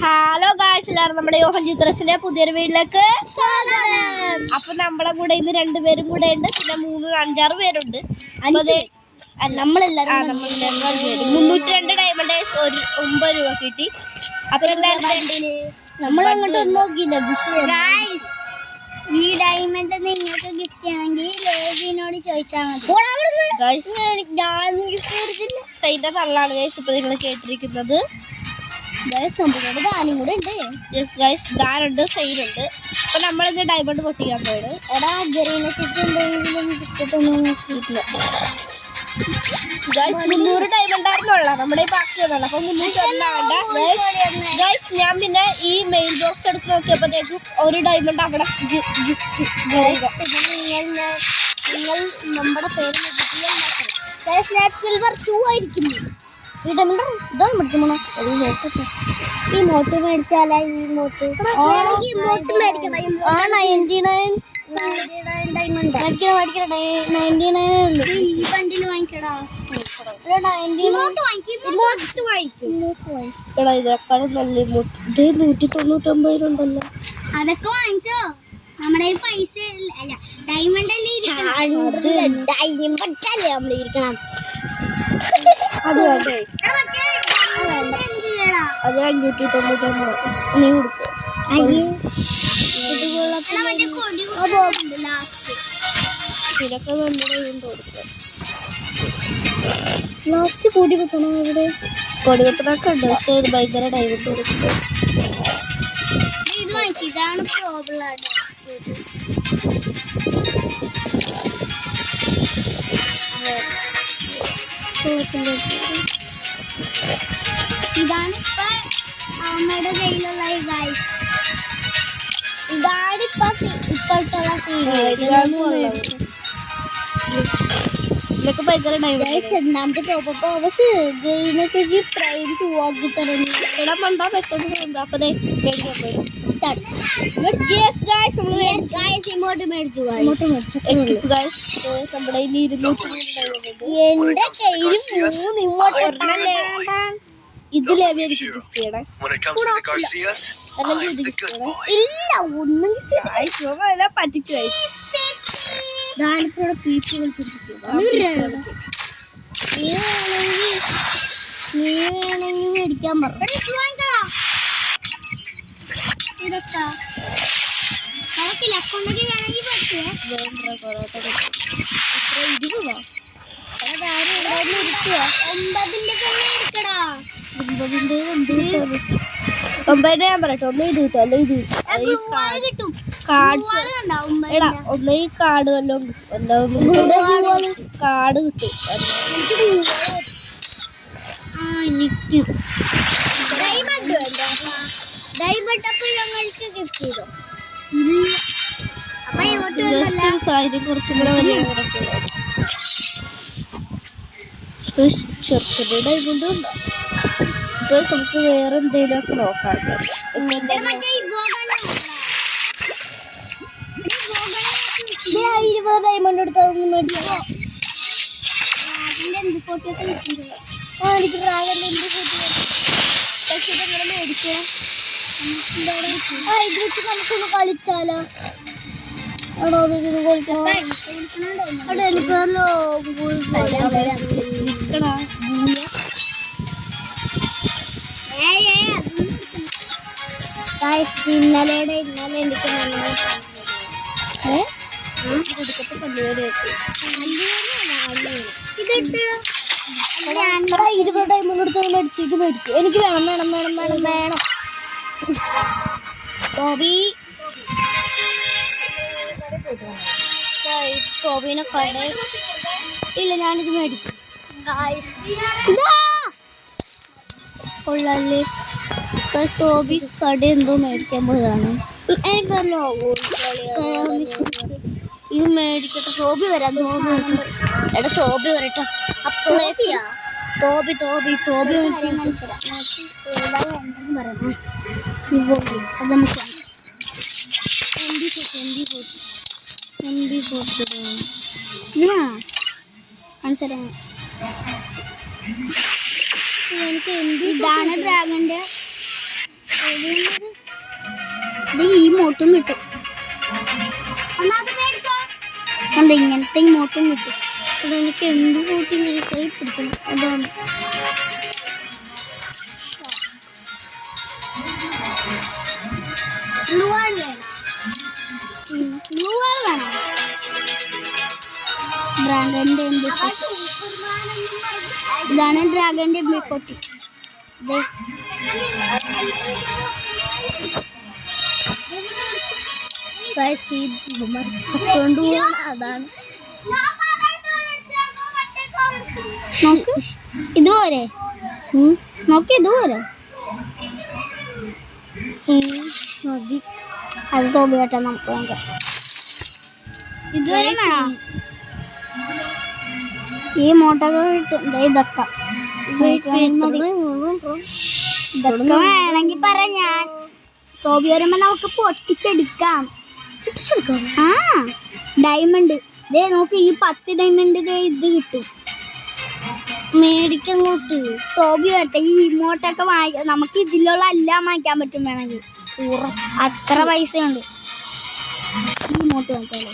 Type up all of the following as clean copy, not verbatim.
Hello guys, എല്ലാവരും നമ്മുടെ യോഹൻ ചിത്രസിന്റെ പുതിയൊരു വീട്ടിലേക്ക് സ്വാഗതം. അപ്പൊ നമ്മുടെ കൂടെ ഇന്ന് രണ്ടുപേരും കൂടെ ഉണ്ട്, പിന്നെ 5-6 പേരുണ്ട്. നമ്മളെല്ലാരും 302 ഡയമണ്ട് 9 രൂപ കിട്ടി. അപ്പൊ നമ്മളങ്ങോട്ട് നോക്കിയില്ല. ഈ ഡയമണ്ട് നിങ്ങൾക്ക് ഗിഫ്റ്റ് ചെയ്യണമെങ്കിൽ ലേവിനോട് ചോദിച്ചാൽ മതി. സൈന്റെ തള്ളാണ് ഗൈസ് ഇപ്പൊ നിങ്ങൾ കേട്ടിരിക്കുന്നത്. ഗാനുണ്ട്, സൈനുണ്ട്. അപ്പൊ നമ്മളിന്ന് ഡയമണ്ട് പൊട്ടിക്കാൻ പോയത്. എടാ ഗരീനസിക്ക് എന്തെങ്കിലും കിട്ടൊന്നും കിട്ടില്ല. 300 ഡയമണ്ട് ആയിരുന്നുള്ള നമ്മുടെ ബാക്കി വന്നല്ല. അപ്പൊ 300 ഞാൻ പിന്നെ ഈ മെയിൽ ബോക്സ് എടുത്ത് നോക്കിയപ്പോഴത്തേക്കും ഒരു ഡയമണ്ട് അവിടെ ഗിഫ്റ്റ്. നിങ്ങൾ നമ്മുടെ പേര് സിൽവർ 2 ആയിരിക്കുന്നു. ഈ ഡയമണ്ട് ഇതാണ് പഠിക്കുമ്പോൾ ഈ മോട്ട് മേടിച്ചാലാ ഈ മോട്ട് മേടിക്കണം. ആ 99 ഡയമണ്ട് മേടിക്കണം. 99 ഈ ബണ്ടിൽ വാങ്ങിക്കടാ. ഇതിനേക്കാളും നല്ല ഇത് 199 ഉണ്ടല്ലോ. അതൊക്കെ വാങ്ങിച്ചോ. നമ്മുടെ പൈസ അല്ല ഡയമണ്ട് അല്ലേ ഡയമണ്ടല്ലേ നമ്മൾ ഇരിക്കണം. അത് വേണ്ടേ? അത് 599 നീ കൊടുക്കും. ഇതൊക്കെ നമ്മുടെ കൊടുക്കുക. ലാസ്റ്റ് കൊടി കുത്തണം. ഇവിടെ കൊടി കുത്തണൊക്കെ ഉണ്ട്, പക്ഷെ ഇത് ഭയങ്കര ഡയമണ്ട് കൊടുക്കുക. ഇത് വാങ്ങിച്ചു. ഇതാണ് പ്രോബ്ലം. ഇതാണ് ഇപ്പൊ അമ്മയുടെ കയ്യിലുള്ള ഗൈസ്. ഇതാണ് ഇപ്പോഴത്തുള്ള ഇതൊക്കെ ഭയങ്കര ഡയമണ്ട്. രണ്ടാമത്തെ ടോപ്പ് പ്രൈം 2 ആക്കി തരുന്നു. ഇടാൻ പണ്ടാ പെട്ടെന്ന് അപ്പൊ ഇങ്ങോട്ട് മേടിച്ചു. നമ്മുടെ ഇനി 200 എന്റെ കയ്യിൽ 3 ഇങ്ങോട്ട്. ഇത് ലേവി എനിക്ക് ഗിഫ്റ്റ് ചെയ്യണേ. ഇല്ല ഒന്നും പറ്റിച്ചു. നീ വേണമെങ്കിൽ മേടിക്കാൻ പറഞ്ഞു. ഇതൊക്കെ അക്കൗണ്ടെങ്കിൽ വേണമെങ്കിൽ പറ്റുമേ. 9ന്റെ തന്നെ എടുക്കടാ. 9 ഞാൻ പറയട്ടെ. ഒന്ന് ഇത് കിട്ടും, അല്ല ഇത് കിട്ടും. എടാ ഒന്ന് ഈ കാർഡ് വല്ലതും കാർഡ് കിട്ടും. ഡയമണ്ട് അപ്പോൾ ഞങ്ങൾക്ക് ഗിഫ്റ്റ് ചെയ്തോ. കുറച്ചും കൂടെ ചെറുക്കിന്റെ ഡയമണ്ട് ഉണ്ടോ? ഇപ്പൊ നമുക്ക് വേറെ എന്തെങ്കിലും ഒക്കെ നോക്കാം. 20 ഡയമണ്ട് എടുത്തോ. അതിന്റെ എന്ത് ഫോട്ടോ എനിക്ക് ഡ്രാഗന്റെ എന്ത് ഫോട്ടോ എങ്ങനെ മേടിക്കാം. ഇത് വെച്ച് നമുക്കൊന്ന് കളിച്ചാലോ. എടോ ഇത് കളിക്കണം. എനിക്കല്ലോ ഇന്നലെ എനിക്ക് ഇതെടുത്ത 20 ഡയമണ്ട് എടുത്ത് മേടിച്ചു. ഇത് മേടിച്ചു. എനിക്ക് വേണം വേണം വേണം വേണം വേണം. ടോബിനെ കട ഇല്ല, ഞാനിത് മേടിക്കും. കൊള്ളാല്ലേ. ടോബി കട എന്തോ മേടിക്കാൻ പോയതാണ്. എനിക്കല്ലോ ഇത് മേടിക്കട്ടെ. ടോബി വരാം. എടാ ടോബി വരട്ടെ. തോബി എനിക്ക് ഇതാണ് ഡ്രാഗന്റെ ഇമോട്ടും കിട്ടും. കണ്ട ഇങ്ങനത്തെ ഇമോട്ടും കിട്ടും. അതെനിക്ക് എന്ത് കൂട്ടി ഇങ്ങനെ കൈ പിടിക്കണം. അതാണ് ഡ്രാഗന്റെ ഇതാണ് ഡ്രാഗന്റെ MP40. അതാണ് നോക്ക് ഇതുപോലെ നോക്കി ഇതുപോലെ മതി. അത് തോന്നിയാട്ടെ നമുക്ക് നോക്കാം. ഇതുവരെ വേണം ഈ മോട്ടൊക്കെ കിട്ടും. ഇതൊക്കെ വേണമെങ്കിൽ പറ. ഞാൻ തോബി വരുമ്പോ നമുക്ക് പൊട്ടിച്ചെടുക്കാം. ആ ഡയമണ്ട് ദേ നോക്ക്. ഈ 10 ഡയമണ്ട് ദേ ഇത് കിട്ടും. മേടിക്കങ്ങോട്ട് തോബി വരട്ടെ. ഈ ഇമോട്ടൊക്കെ വാങ്ങിക്കാം. നമുക്ക് ഇതിലുള്ള എല്ലാം വാങ്ങിക്കാൻ പറ്റും വേണമെങ്കിൽ. അത്ര പൈസയുണ്ട്. ഈ ഇമോട്ട് വാങ്ങിക്കാമല്ലോ.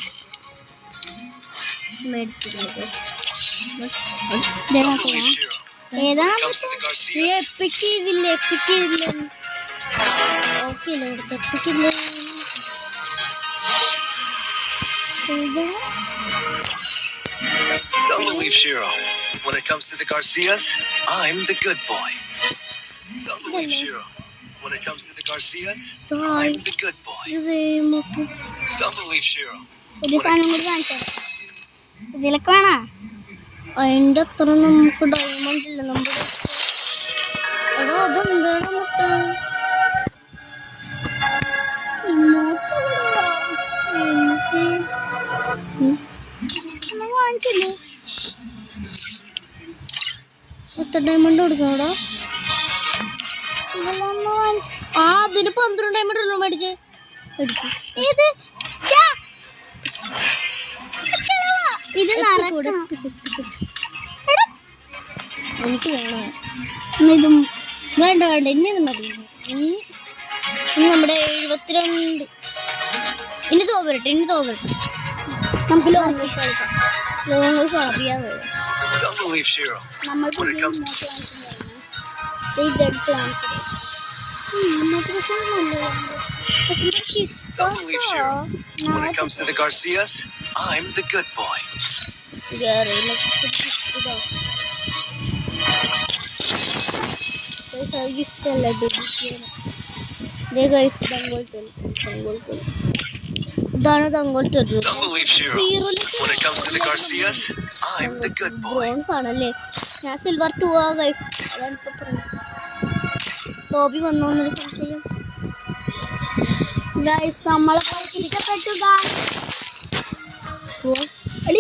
ഏതാ എപ്പിക്കില്ലേ okay എപ്പിക്കില്ലേ. Don't believe Shiro. When it comes to the Garcias, I'm the good boy. Don't believe Shiro. When it comes to the Garcias, I'm the good boy. Don't believe Shiro. ഇതിലൊക്കെ വേണോ? അതിൻ്റെ അത്ര നമുക്ക് diamond ഇല്ല. നമ്മുടെ എടോ അതെന്താണ് വാങ്ങിച്ചില്ലേ? 10 diamond കൊടുക്കണോടാ. ആ അതിന് 12 ഡയമണ്ട് ഉള്ളൂ. മേടിച്ച് ഇത് ഇത് എനിക്ക് വേണോ? ഇതും വേണ്ട വേണ്ട. ഇനി മതി. ഇനി നമ്മുടെ 72. ഇനി തോവരട്ടെ. നമുക്ക് ലോങ് കളിക്കാം. ലോങ് ഷാപ്പിയാ വരും. നമ്മൾ ഇതെടുത്ത് കാണിച്ചത്. Don't believe Shiro. When it comes to the Garcias, I'm the good boy. ഇതാണ് തങ്കോൾ. Don't believe Shiro. When it comes to the Garcias, I'm the good boy. ആണല്ലേ. ഞാൻ സിൽവർ 2 ആ ഗൈസ്. അതാണ് ഇപ്പൊ പറഞ്ഞത്. തോബി വന്നോന്നൊരു സംശയം ഗൈസ്. നമ്മളെ പറ്റിക്കപ്പെട്ടു.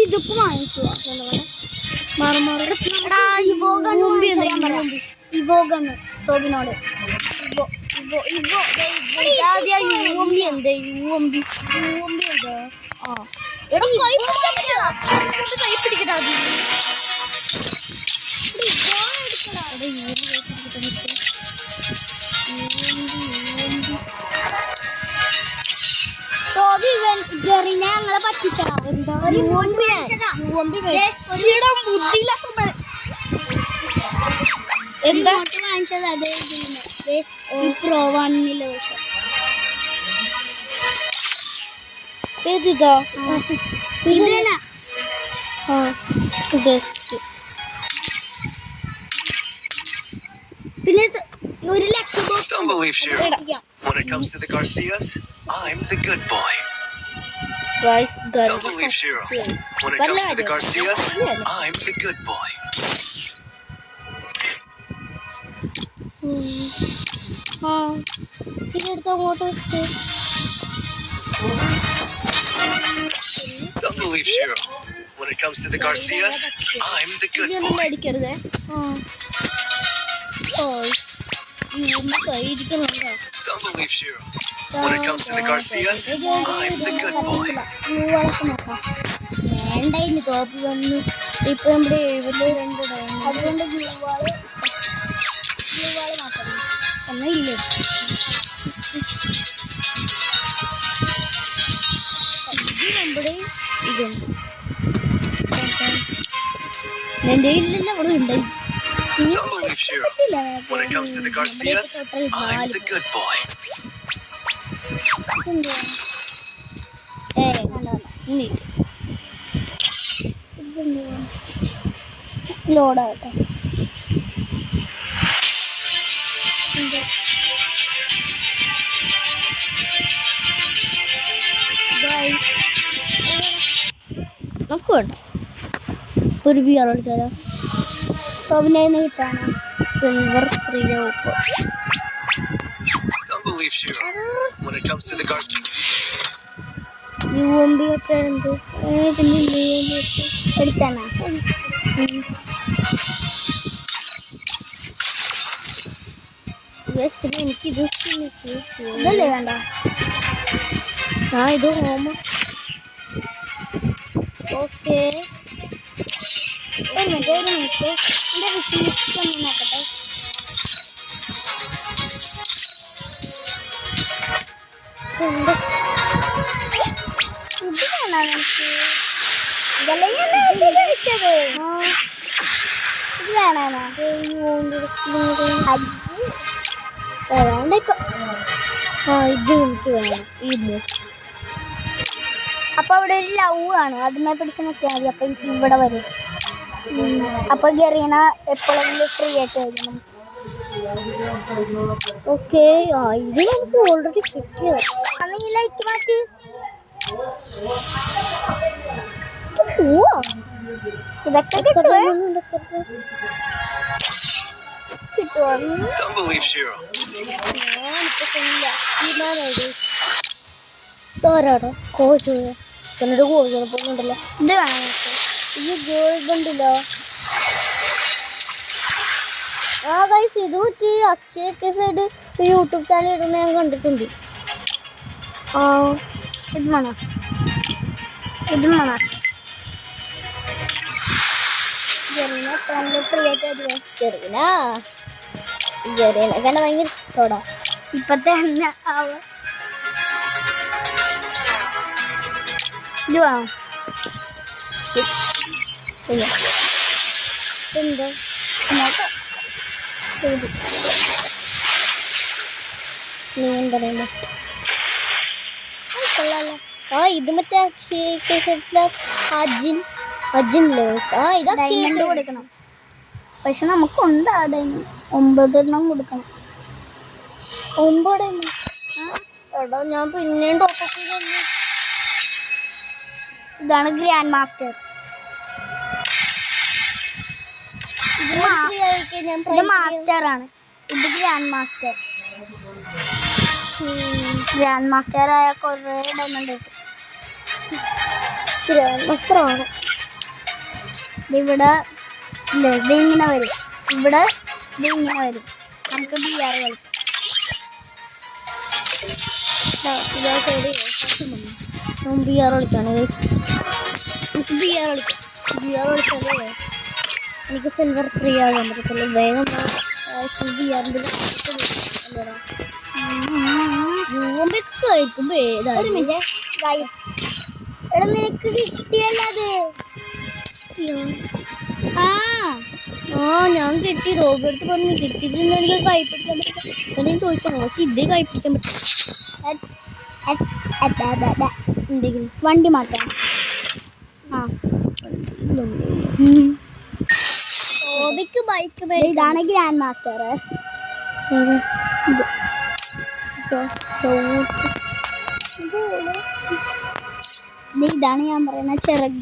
ഇതൊക്കെ വാങ്ങിക്കുക. തോബിനോട് കൈ പിടിക്കട്ടാ. തോബി ഗറിനെ ഞങ്ങളെ പറ്റിച്ചതാ. എന്താ വാങ്ങിച്ചത്? അതേ പ്രോ 1 പക്ഷെ ഏതാ ഇതിനാ ബെസ്റ്റ്. പിന്നെ 1 ലക്ഷം. Don't believe Shiro. When it comes to the Garcias, I'm the good boy. Don't believe Shiro. When it comes to the Garcias, I'm the good boy. ഇതെടുത്ത് അങ്ങോട്ട് വെച്ച്. Don't believe Shiro. When it comes to the Garcias, I'm the good boy. മേടിക്കരുതേ. Don't believe Shiro. When it comes to the Garcias, I'm the good boy. വേണ്ട. ഇനി തോപ്പി വന്നു. ഇപ്പൊ നമ്മുടെ 72 അതുകൊണ്ട് glue വാള് മാത്രം എന്നാ ഇല്ലേ. എന്റെ ഇല്ലെന്നെ അവിടെ ഉണ്ടായി. Don't believe Shiro. When it comes to the Garcias, I'm the good boy. ലോഡാകട്ടെ. നമുക്ക് വേണ്ട ഒരു ബിയർ അടിച്ചാലോ? ടോബിനെ കിട്ടാണ് സിൽവർ 3 ഉപ്പ്. Don't believe Shiro. When it comes to the UMB വെച്ചാൽ എന്ത് എടുക്കാനാ? പിന്നെ എനിക്ക് ഇത് ഇതല്ലേ വേണ്ട? ആ ഇത് ഹോം. ഓക്കെ ഒരു മിനിറ്റ് എൻ്റെ വിഷയം ഒന്ന് നോക്കട്ടെ. എന്താ ഇത് വേണോ എനിക്ക്? ഇതല്ലേ ഞാൻ കഴിച്ചത്. ഇത് വേണോ? വേണ്ട ഇപ്പൊ. ഇത് എനിക്ക് വേണം. ഈ അപ്പൊ അവിടെ ഒരു ലവ് ആണ്, അതിനെ പിടിച്ച് നോക്കിയാൽ മതി. അപ്പൊ ഇവിടെ വരും. അപ്പൊ ഗെറീന എപ്പോഴെങ്കിലും ഫ്രീ ആയിട്ട് വരും. ഓക്കെ ഇത് നമുക്ക് ഓൾറെഡി കിട്ടിയത്. അന്ന് ഈ ലൈറ്റ് മാറ്റി പോവാ. ഇതൊക്കെ കിട്ടുമോ? Don't believe Shiro. തോരാടോ കോഴി എന്നോട് കോഴിനെ പോകുന്നുണ്ടല്ലോ. ഇത് വേണം. ഈ ഗോൾഡ് ഉണ്ടല്ലോ. ആ ഗൈസ് ഇത് പറ്റി അക്ഷയൊക്കെ സൈഡ് യൂട്യൂബ് ചാനൽ ഇടുന്ന ഞാൻ കണ്ടിട്ടുണ്ട്. ഇത് വേണോ? ഇത് വേണോ? ഗെറീന എപ്പോഴെങ്കിലും ഫ്രീ ആയിട്ട് വരുമോ? ഗെറീനൊക്കെ ഭയങ്കര ഇഷ്ടോടാ. ഇപ്പത്തെ തന്നെ ആവും. ഇത് വേണം. എന്താ നീ എന്താ പറയുമ്പോ കൊള്ളാലോ. ആ ഇത് മറ്റേ അജിൻല്ലേ? ആ ഇതാ ഡയമണ്ട് കൊടുക്കണം. പക്ഷെ നമുക്കുണ്ട് ആ ഡയമണ്ട് 9 എണ്ണം കൊടുക്കണം. 9 എടാ ഞാൻ പിന്നെയും ടോപ്പ് ചെയ്തു. ഇതാണ് ഗ്രാൻഡ് മാസ്റ്റർ. ഇത് മാസ്റ്റർ ആണ്. ഇത് ഗ്രാൻഡ് മാസ്റ്റർ. ഗ്രാൻഡ് മാസ്റ്റർ ആയ കുറേ ഡയമണ്ട് കിട്ടും. ഗ്രാൻഡ് മാസ്റ്റർ ആണ്. ഇവിടെ ഇത് ഇങ്ങനെ വരും. ഇവിടെ ഇത് ഇങ്ങനെ വരും. നമുക്ക് ബിആർ കളിക്കാം. ബിആർ കളിക്കാണ്. എനിക്ക് ബിആർ കളിക്കാം. ബിആർ കളിച്ചാലേ എനിക്ക് സിൽവർ 3 ആകാൻ പറ്റത്തുള്ളൂ. വേഗം ബിആറിൻ്റെ യൂമ്പൊക്കെ ഏതാ? ഒരു മിനിറ്റ് ഗൈസ്. എടാ നിനക്ക് കിട്ടിയല്ലത്. ഞാൻ കിട്ടി. റോബെടുത്ത് പറഞ്ഞു കിട്ടിയിട്ടുണ്ട്. എനിക്ക് കൈപ്പിടിക്കാൻ പറ്റില്ല. ഞാൻ ചോദിച്ചാണ്. പക്ഷെ ഇതേ കൈപ്പിടിക്കാൻ പറ്റും. എന്തെങ്കിലും വണ്ടി മാറ്റാം. റോബിക്ക് ബൈക്ക് ഇതാണ് ഗ്രാൻഡ് മാസ്റ്റർ. ഇതാണ് ഞാൻ പറയുന്ന ചിറക്.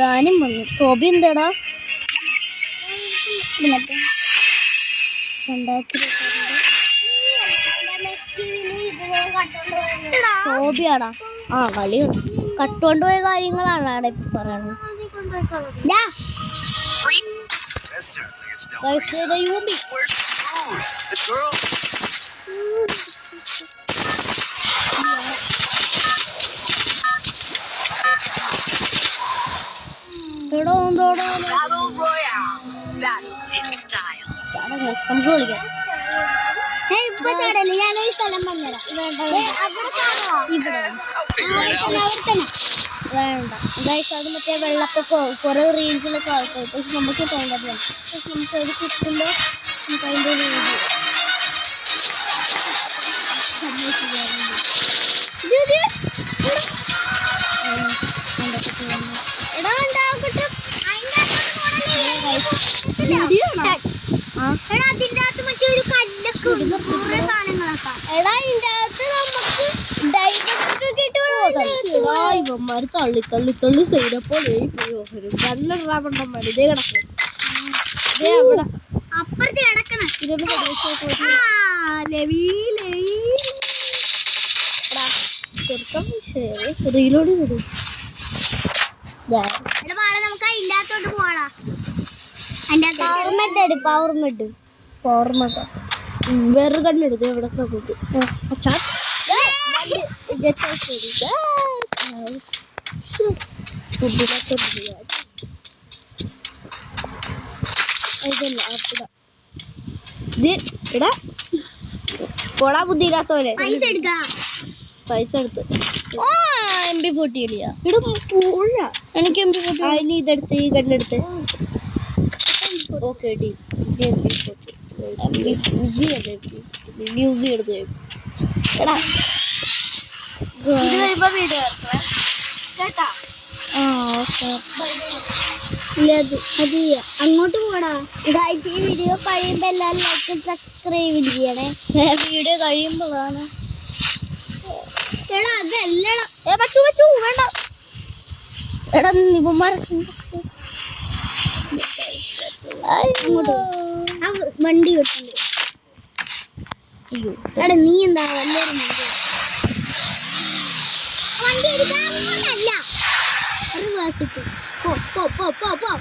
ദാനം വന്നു. ടോബി എന്താടാ? 2022 ടോബിയാടാ. ആ കളി കട്ടുകൊണ്ടുപോയ കാര്യങ്ങളാണ് അവിടെ ഇപ്പൊ പറയുന്നത്. That certainly is no Guys, reason. where you be? Where's the food? The girl. Battle Royale. Battle in style. നമുക്ക് കളിക്കാം. ഇപ്പൊ ഞാനൊരു സ്ഥലം പറഞ്ഞുതരാം. ഇവിടെ Okay. figure it out. വേണ്ട ഗൈസ്, അത് മറ്റേ വെള്ളപ്പൊക്കോ കുറെ റീൽസിലൊക്കെ ആൾക്കാർ, പക്ഷെ നമുക്ക് തോന്നുന്നത് നമുക്ക് അത് കിട്ടുമ്പോൾ നമുക്ക് അതിൻ്റെ ഒരു ഇവന്മാര് തള്ളി തള്ളി തള്ളി ചെയ്തപ്പോൾ കണ്ണിടാമണ്ടന്മാർ ഇതേ കിടക്കും. അപ്പുറത്ത് കിടക്കണം. ഇതൊന്ന് ചെറുക്കം റീലോട് വരും. നമുക്ക് അതിൻ്റെ അകത്തോട്ട് പോവാടാ. പവർ മെഡ് വേറെ കണ്ണെടുത്ത് എവിടെ നോക്കി പോടാ ബുദ്ധിയില്ലാത്തവരെ പൈസ എടുക്കാം. പൈസ എടുത്ത് MP40 ഇല്ല എനിക്ക് MP40 അതിന് ഇതെടുത്ത് ഈ കണ്ണെടുത്ത് ഓക്കെ മ്യൂസിയം എടുത്ത് എടാ വീഡിയോ കേട്ടാ. അങ്ങോട്ട് പോടാ. ഈ വീഡിയോ കഴിയുമ്പോ എല്ലാവരും ലൈക്ക് സബ്സ്ക്രൈബ് ചെയ്യണേ. വീഡിയോ കഴിയുമ്പോഴാണ് എടാ അതല്ലടാ. വേണ്ട എടാ നിപന്മാരെ അങ്ങോട്ട് ആ വണ്ടി കിട്ടില്ല. എടാ നീ എന്താ വല്യൊരു വണ്ടി എടുക്കാൻ അങ്ങോട്ടല്ല, റിവേഴ്സിട്ട് പോ പോ പോ പോ പോ.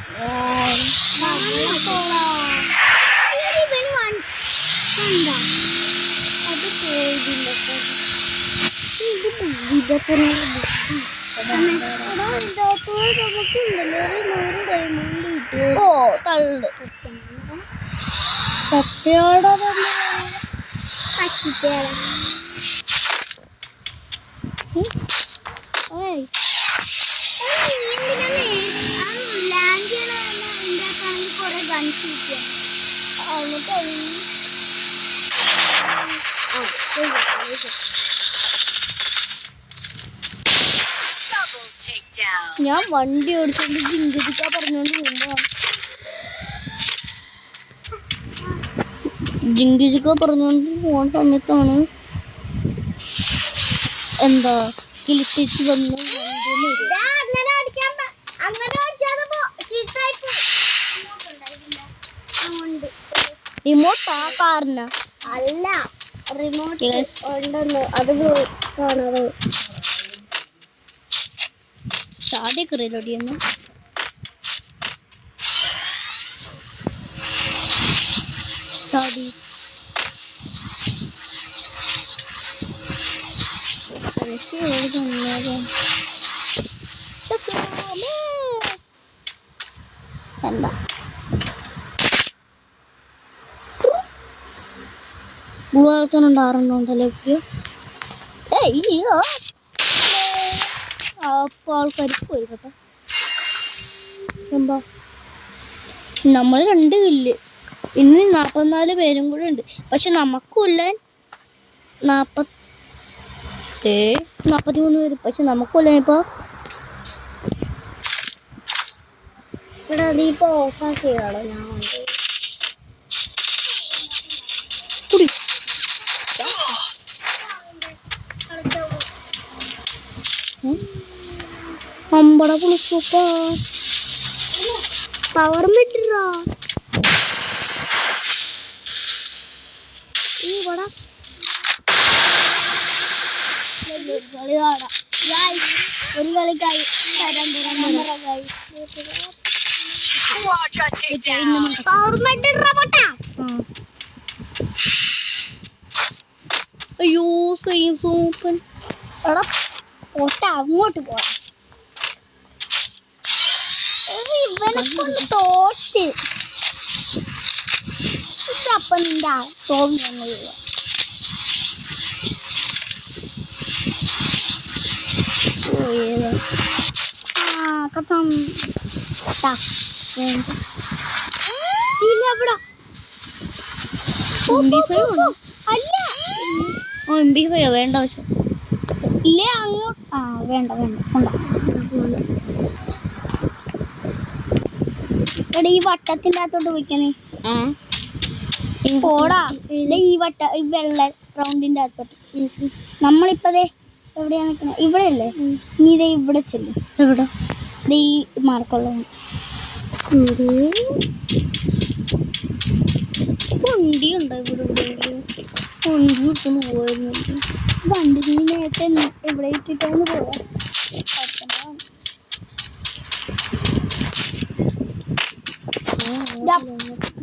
അത് പോയില്ല. നമുക്കുണ്ടല്ലോ ഒരു 100 ഡയമണ്ട് കിട്ടും. ഓ തള്ളു സത്യോടെ പറ്റിച്ചേരാ. ലാൻഡ് ചെയ്യണമെങ്കിൽ കുറെ ഗൺസ് കിട്ടിയ Double takedown. ഞാൻ വണ്ടി ഓടിച്ചോണ്ട് ജിങ്കിടിക്കാ പറഞ്ഞോണ്ട് പോകുമ്പോ ജിങ്കിജിക്ക പറഞ്ഞോണ്ട് പോകുന്ന സമയത്താണ് എന്താ കിളിച്ചേച്ചി വന്ന് റിമോട്ട് ആ കാറിന് അല്ല, റിമോട്ട് Yes. ഉണ്ടെന്ന് അത് പോയി കാണാതെ. ചാടി കറിയിലൊടിയെന്ന് ചാടി എന്താ ഭൂവാളത്തിനുണ്ടാറുണ്ടല്ലേ അയ്യോ അപ്പോൾ ആൾക്കാർ പോയി കേട്ടോ. എന്താ നമ്മൾ 2 കില്ല് ഇനി 44 പേരും കൂടെ ഉണ്ട്. പക്ഷെ നമുക്കൊല്ലാൻ 43 പേര്. പക്ഷെ നമുക്കൊല്ലാൻ ഇപ്പോൾ ഇവിടെ നീ ഇപ്പോൾ ഓഫാക്കിയാണോ? ഞാൻ കുടി അമ്പട പുളിസൂപ്പാ പവർ മിട്ടോ ഈ വട കളി കാണാം. ഒരു കളിക്കായി Quadra takedown. പവർ മിട്ടോ പൊട്ടാ. അയ്യോ സൂപ്പൻ എടാ പൊട്ട അങ്ങോട്ട് പോടാ. ഇവനൊന്ന് തോറ്റ് അപ്പൊ നിന്റെ തോന്നി ഏതാ കപ്പം ഇല്ല അവിടെ MP5 ആണോ? അല്ല MP5 വേണ്ട പക്ഷെ ഇല്ലേ അങ്ങോട്ട് വേണ്ട വേണ്ട കൊണ്ടാ എടാ ഈ വട്ടത്തിന്റെ അകത്തോട്ട് പോയിക്കുന്നേ പോടാ ഈ വട്ട ഈ വെള്ള റൗണ്ടിന്റെ അകത്തോട്ട് നമ്മളിപ്പതേ എവിടെയാ നിൽക്കുന്നത് ഇവിടെ അല്ലേ നീ ഇതേ ഇവിടെ ചെല്ലും എവിടെ ഈ മാർക്കുള്ള വണ്ടി ഉണ്ടോ ഇവിടെ വണ്ടി ഇട്ടൊന്ന് പോയിരുന്നു വണ്ടി നീ നേരത്തെ ഇവിടെ ഇട്ടിട്ടാണ് പോയാ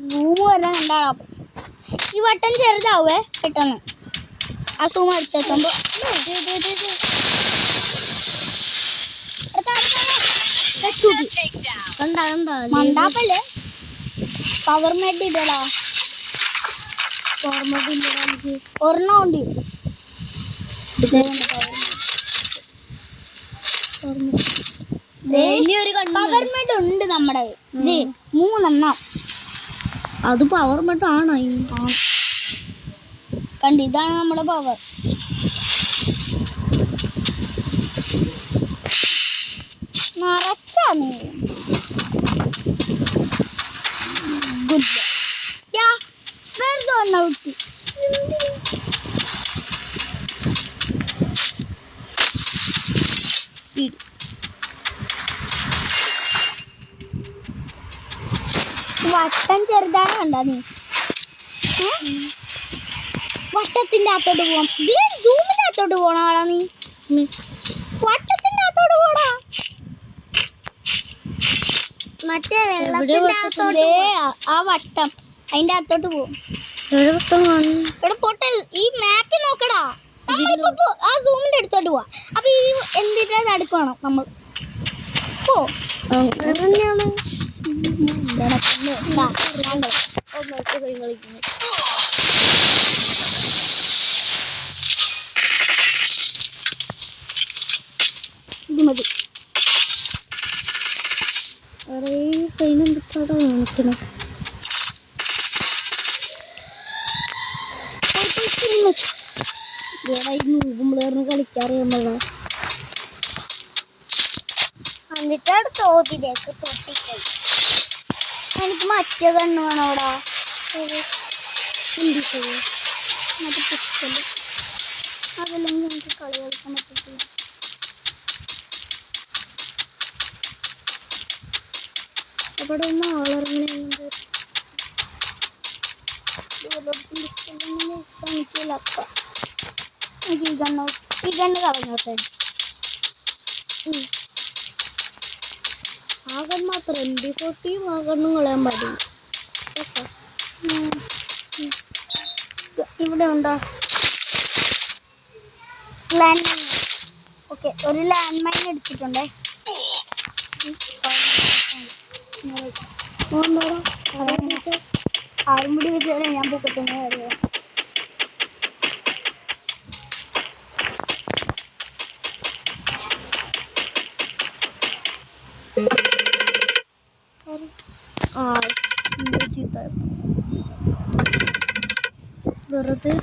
സൂമ് വരാൻ ഉണ്ടാകാം ഈ വട്ടം ചെറുതാവേ പെട്ടെന്ന് ആ സൂമ് അടുത്തെത്തുമ്പോ Takedown. കണ്ടാ കണ്ടാ മണ്ടാപ്പല്ലേ പവർ മെഡ് ഇടടാ ഒരെണ്ണം ഉണ്ട് പവർ മെഡ് ഉണ്ട് നമ്മുടെ ഇത് 3 എണ്ണം അത് പവർ മട്ടാണ് കണ്ട് ഇതാണ് നമ്മുടെ പവർ നിറച്ചാണ് ഗുഡ് വെറുതെ ഒന്ന കുട്ടി വട്ടം ചെറുതാണ് കണ്ടാ നീ വട്ടത്തിന്റെ അകത്തോട്ട് പോവാം സൂമിന്റെ അകത്തോട്ട് പോണാടാ നീ വട്ടത്തിന്റെ അകത്തോട്ട് പോടാ മറ്റേ വെള്ളത്തിന്റെ അകത്തോട്ട് ആ വട്ടം അതിന്റെ അകത്തോട്ട് പോകും ഇവിടെ പോട്ടെ ഈ മാപ്പിൽ നോക്കടാ നമ്മളിപ്പോ ആ സൂമിന്റെ അടുത്തോട്ട് പോവാ അപ്പൊ ഈ എന്തിന്റെ നടുക്കണം നമ്മൾ പോ ഇത് മതി കളിക്കാറിയാമല്ലോ എന്നിട്ടാണ് തോപ്പിലേക്ക് പൊട്ടിക്കൈ എനിക്ക് മറ്റേ കണ്ണ് വേണോടാ മറ്റേ പിസ്റ്റല് അതല്ലെങ്കിൽ എനിക്ക് കളി കളിക്കാൻ പറ്റത്തില്ല അവിടെ ഒന്ന് ആളിറങ്ങുന്നുണ്ട് എനിക്കില്ല എനിക്ക് ഈ കണ്ണ് കളഞ്ഞോട്ടെ ആ കണ്ണ് മാത്രം MP40 ആ കണ്ണും കളയാൻ പാടില്ല ഇവിടെ ഉണ്ടോ ലാൻഡ് മൈൻ ഓക്കെ ഒരു ലാൻഡ് മൈൻ എടുത്തിട്ടുണ്ടേ ആറുമുടി വെച്ചാലേ ഞാൻ പൊക്കത്തുന്ന കാര്യം വെറുതെ